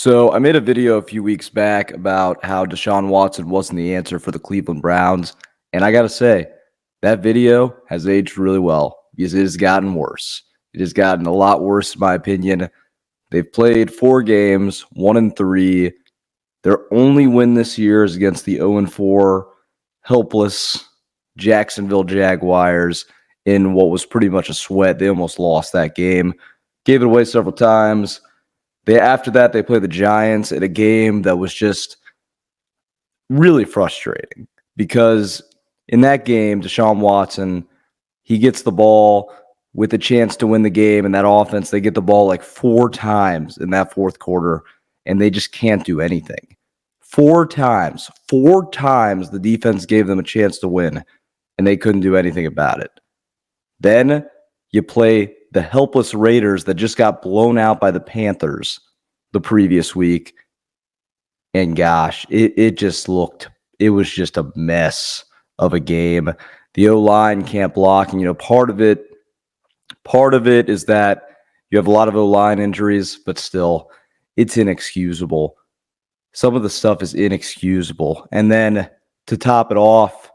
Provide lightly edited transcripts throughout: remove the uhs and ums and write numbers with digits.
So I made a video a few weeks back about how Deshaun Watson wasn't the answer for the Cleveland Browns. And I got to say, that video has aged really well because it has gotten worse. It has gotten a lot worse, in my opinion. They've played 4 games, 1-3. Their only win this year is against the 0-4 helpless Jacksonville Jaguars in what was pretty much a sweat. They almost lost that game, gave it away several times. After that, they play the Giants in a game that was just really frustrating because in that game, Deshaun Watson, he gets the ball with a chance to win the game. And that offense, they get the ball like 4 times in that fourth quarter, and they just can't do anything. 4 times the defense gave them a chance to win, and they couldn't do anything about it. Then you play the helpless Raiders that just got blown out by the Panthers the previous week. And gosh, it was just a mess of a game. The O-line can't block. And, part of it is that you have a lot of O-line injuries, but still, it's inexcusable. Some of the stuff is inexcusable. And then to top it off,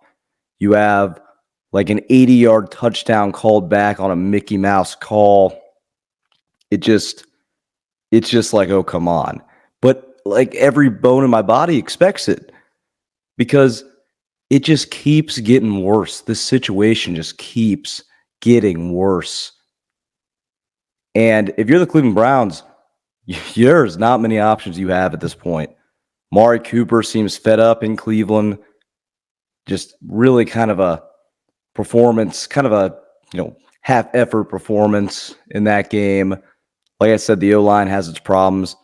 you have like an 80-yard touchdown called back on a Mickey Mouse call. It's just like, oh, come on. But like every bone in my body expects it because it just keeps getting worse. This situation just keeps getting worse. And if you're the Cleveland Browns, there's not many options you have at this point. Mari Cooper seems fed up in Cleveland. Just really kind of a performance, kind of a half-effort performance in that game. Like I said, the O-line has its problems.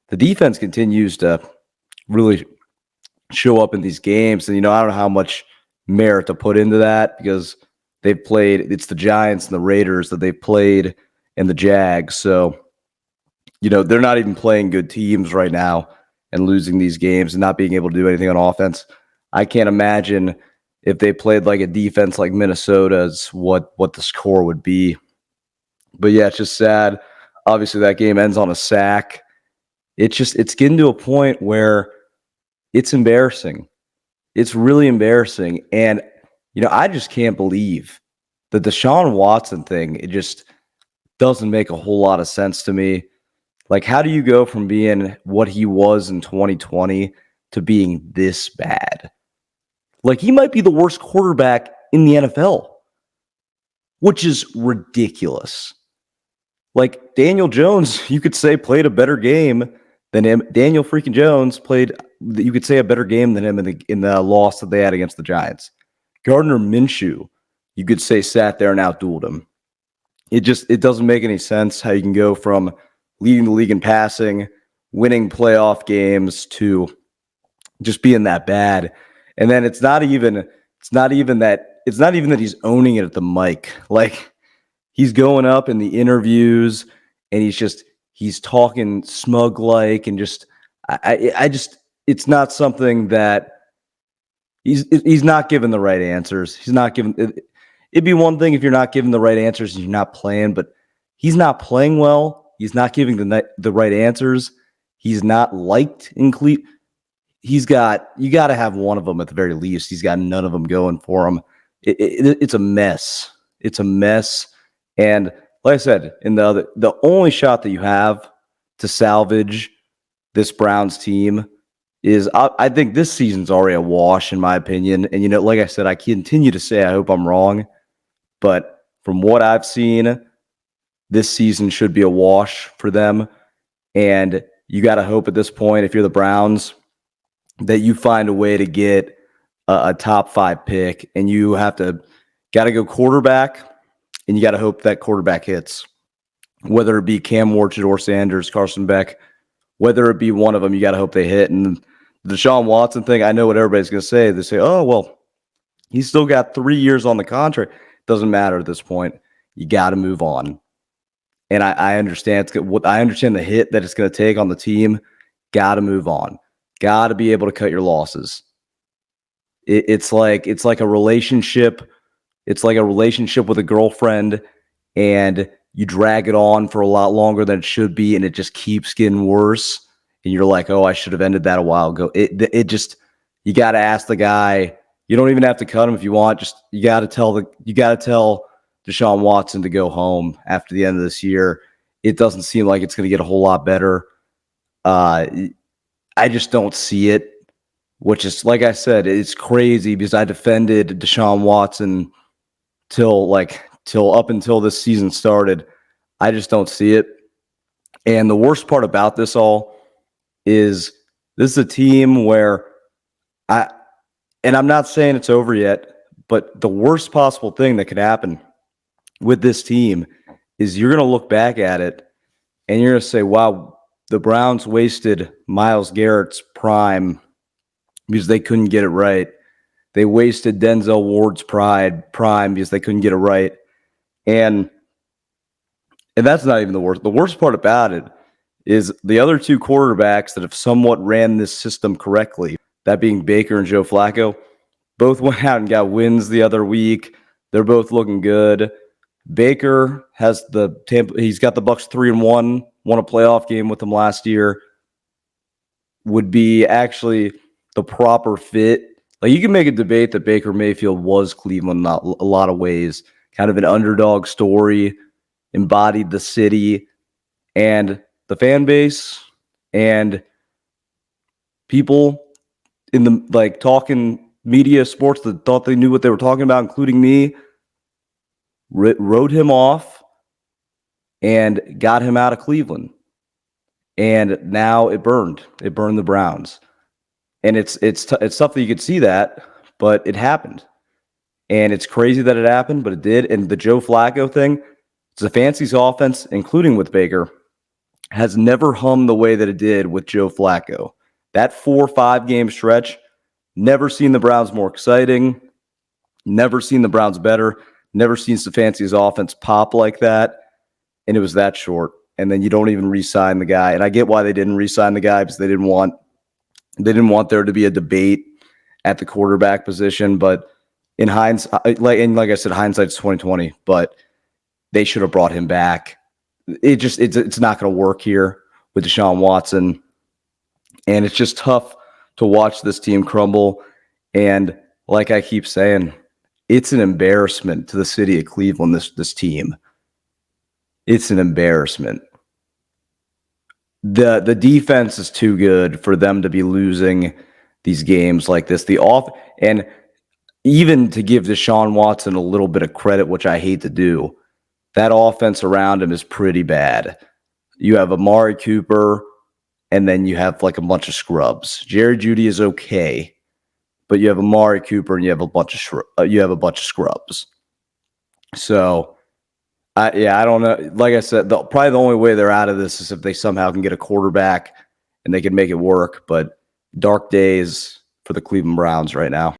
The defense continues to really show up in these games. And, I don't know how much merit to put into that because it's the Giants and the Raiders that they've played and the Jags. So, they're not even playing good teams right now and losing these games and not being able to do anything on offense. I can't imagine if they played like a defense like Minnesota's, what the score would be. But yeah, it's just sad. Obviously, that game ends on a sack. It's getting to a point where it's embarrassing. It's really embarrassing. And, I just can't believe the Deshaun Watson thing. It just doesn't make a whole lot of sense to me. Like, how do you go from being what he was in 2020 to being this bad? Like, he might be the worst quarterback in the NFL, which is ridiculous. Like, Daniel Jones, you could say, played a better game than him. Daniel freaking Jones played, you could say, a better game than him in the loss that they had against the Giants. Gardner Minshew, you could say, sat there and outdueled him. It doesn't make any sense how you can go from leading the league in passing, winning playoff games, to just being that bad. And then it's not even that he's owning it at the mic. Like, he's going up in the interviews and he's talking smug like, and it's not something that he's not giving the right answers. He's not giving it'd be one thing if you're not giving the right answers and you're not playing, but he's not playing well. He's not giving the right answers. He's not liked in Cleveland. You got to have one of them at the very least. He's got none of them going for him. It's a mess. It's a mess. And like I said, the only shot that you have to salvage this Browns team is, I think this season's already a wash, in my opinion. And, like I said, I continue to say I hope I'm wrong. But from what I've seen, this season should be a wash for them. And you got to hope at this point, if you're the Browns, that you find a way to get a top 5 pick, and you got to go quarterback, and you got to hope that quarterback hits, whether it be Cam Orchard or Sanders, Carson Beck, whether it be one of them, you got to hope they hit. And the Deshaun Watson thing, I know what everybody's going to say. They say, oh, well, he's still got 3 years on the contract. Doesn't matter at this point. You got to move on. And I understand I understand the hit that it's going to take on the team. Got to move on. Got to be able to cut your losses. It's like a relationship. It's like a relationship with a girlfriend, and you drag it on for a lot longer than it should be, and it just keeps getting worse. and you're like, oh, I should have ended that a while ago. It just, you got to ask the guy. You don't even have to cut him if you want. Just you got to tell Deshaun Watson to go home after the end of this year. It doesn't seem like it's going to get a whole lot better. I just don't see it, which is, like I said, it's crazy because I defended Deshaun Watson till up until this season started. I just don't see it. And the worst part about this all is this is a team where I'm not saying it's over yet, but the worst possible thing that could happen with this team is you're going to look back at it and you're going to say, wow, the Browns wasted Myles Garrett's prime because they couldn't get it right. They wasted Denzel Ward's prime because they couldn't get it right. And that's not even the worst. The worst part about it is the other two quarterbacks that have somewhat ran this system correctly, that being Baker and Joe Flacco, both went out and got wins the other week. They're both looking good. Baker has he's got the Bucs 3-1, won a playoff game with them last year. Would be actually the proper fit. Like, you can make a debate that Baker Mayfield was Cleveland in a lot of ways. Kind of an underdog story, embodied the city and the fan base and people in the talking media, sports that thought they knew what they were talking about, including me, wrote him off and got him out of Cleveland. And now it burned. It burned the Browns. And it's tough that you could see that, but it happened. And it's crazy that it happened, but it did. And the Joe Flacco thing, Stefanski's offense, including with Baker, has never hummed the way that it did with Joe Flacco. That 4 or 5 game stretch, never seen the Browns more exciting, never seen the Browns better, never seen Stefanski's offense pop like that, and it was that short. And then you don't even re-sign the guy. And I get why they didn't re-sign the guy, because they didn't want there to be a debate at the quarterback position. But in hindsight, like I said, hindsight's 20/20. But they should have brought him back. It's not going to work here with Deshaun Watson, and it's just tough to watch this team crumble. And like I keep saying, it's an embarrassment to the city of Cleveland. This team, it's an embarrassment. The defense is too good for them to be losing these games like this. And even to give Deshaun Watson a little bit of credit, which I hate to do, that offense around him is pretty bad. You have Amari Cooper, and then you have like a bunch of scrubs. Jerry Jeudy is okay, but you have Amari Cooper and you have a bunch of scrubs. So, I don't know. Like I said, probably the only way they're out of this is if they somehow can get a quarterback and they can make it work. But dark days for the Cleveland Browns right now.